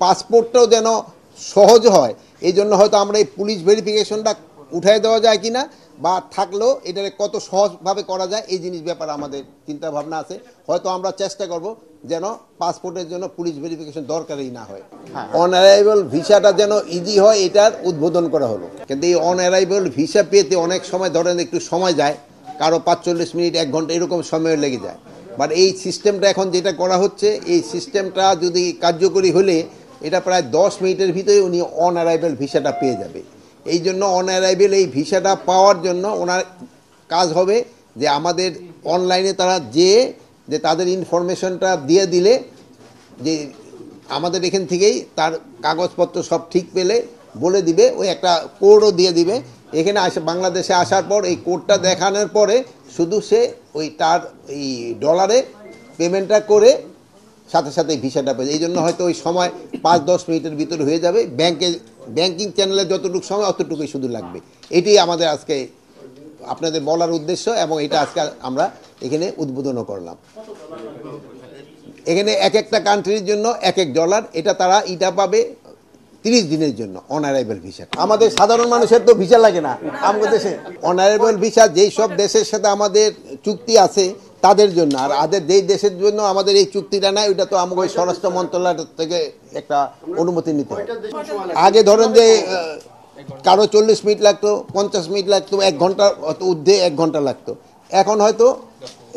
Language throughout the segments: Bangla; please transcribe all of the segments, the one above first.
পাসপোর্টটাও যেন সহজ হয়, এই জন্য হয়তো আমরা এই পুলিশ ভেরিফিকেশনটা উঠাই দেওয়া যায় কিনা বা থাকলেও এটাকে কত সহজভাবে করা যায় এই জিনিস ব্যাপারে আমাদের চিন্তা ভাবনা আছে। হয়তো আমরা চেষ্টা করব যেন পাসপোর্টের জন্য পুলিশ ভেরিফিকেশন দরকারই না হয়। অন অ্যারাইভাল ভিসাটা যেন ইজি হয় এটার উদ্বোধন করা হলো। কিন্তু এই অন অ্যারাইভাল ভিসা পেতে অনেক সময় ধরেন একটু সময় যায়, কারো 45 মিনিট 1 ঘন্টা এরকম সময় লেগে যায়। বাট এই সিস্টেমটা এখন যেটা করা হচ্ছে, এই সিস্টেমটা যদি কার্যকরী হলে এটা প্রায় 10 মিনিটের ভিতরে উনি অন অ্যারাইভাল ভিসাটা পেয়ে যাবে। এই জন্য অন অ্যারাইভাল এই ভিসাটা পাওয়ার জন্য ওনার কাজ হবে যে আমাদের অনলাইনে তারা যে তাদের ইনফরমেশনটা দিয়ে দিলে যে আমাদের এখান থেকেই তার কাগজপত্র সব ঠিক পেলে বলে দিবে, ওই একটা কোডও দিয়ে দিবে। এখানে বাংলাদেশে আসার পর এই কোডটা দেখানোর পরে শুধু সে ওই তার এই ডলারে পেমেন্টটা করে সাথে সাথে ভিসাটা পেয়ে। এই জন্য হয়তো ওই সময় 5-10 মিনিটের ভিতরে হয়ে যাবে। ব্যাংকিং চ্যানেলে যতটুকু সময় অতটুকুই শুধু লাগবে। এটি আমাদের আজকে আপনাদের বলার উদ্দেশ্য এবং এটা আজকে আমরা এখানে উদ্বোধনও করলাম। এখানে এক একটা কান্ট্রির জন্য এক এক ডলার, এটা তারা পাবে 30 দিনের জন্য অন অ্যারাইভাল ভিসা। আমাদের সাধারণ মানুষের তো ভিসা লাগে না আমাদের দেশে। অন অ্যারাইভাল ভিসা যেই সব দেশের সাথে আমাদের চুক্তি আছে তাদের জন্য, আর যেই দেশের জন্য আমাদের এই চুক্তিটা নাই ওইটা তো আমাকে স্বরাষ্ট্র মন্ত্রণালয় থেকে একটা অনুমতি নিতে হয়। আগে ধরেন যে কারো 40 মিনিট লাগতো, 50 মিনিট লাগতো, 1 ঘন্টা ঊর্ধ্বে 1 ঘন্টা লাগতো। এখন হয়তো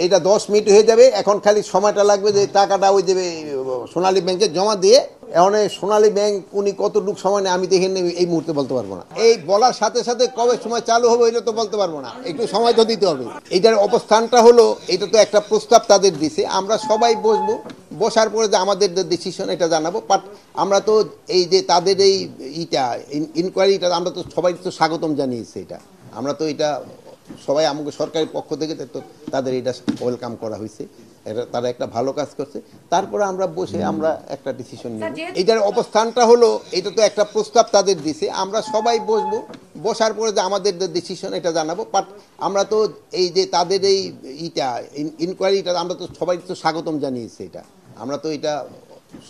এটা 10 মিনিট হয়ে যাবে। এখন খালি সময়টা লাগবে যে টাকাটা ওই দেবে সোনালী ব্যাংকে জমা দিয়ে। এখন এই সোনালী ব্যাংক উনি কতটুকু সময় নেয় আমি দেখে এই মুহূর্তে বলতে পারবো না। এই বলার সাথে সাথে কবে সময় চালু হবে এটা তো বলতে পারবো না, একটু সময় তো দিতে হবে। এইটার অবস্থানটা হলো, এটা তো একটা প্রস্তাব তাদের দিছে, আমরা সবাই বসবো, বসার পরে যে আমাদের ডিসিশন এটা জানাবো। বাট আমরা তো এই যে তাদের এই ইনকোয়ারিটা আমরা তো সবাই তো স্বাগতম জানিয়েছি। এটা আমরা তো এটা সবাই আমাকে সরকারের পক্ষ থেকে তো তাদের এটা ওয়েলকাম করা হয়েছে, এটা তারা একটা ভালো কাজ করছে। তারপরে আমরা বসে আমরা একটা ডিসিশন নিব। এটার অবস্থানটা হলো, এটা তো একটা প্রস্তাব তাদের দিছে, আমরা সবাই বসবো, বসার পরে যে আমাদের ডিসিশন এটা জানাবো। বাট আমরা তো এই যে তাদের এই ইনকোয়ারিটা আমরা তো সবাই তো স্বাগতম জানিয়েছি। এটা আমরা তো এটা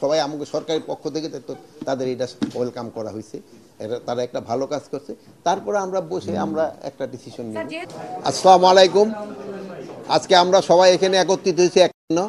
সবাই আমাকে সরকারের পক্ষ থেকে তো তাদের এটা ওয়েলকাম করা হয়েছে, এটা তারা একটা ভালো কাজ করছে। তারপরে আমরা বসে আমরা একটা ডিসিশন নিব। আসসালামু আলাইকুম। আজকে আমরা সবাই এখানে একত্রিত হয়েছি এক জন্য,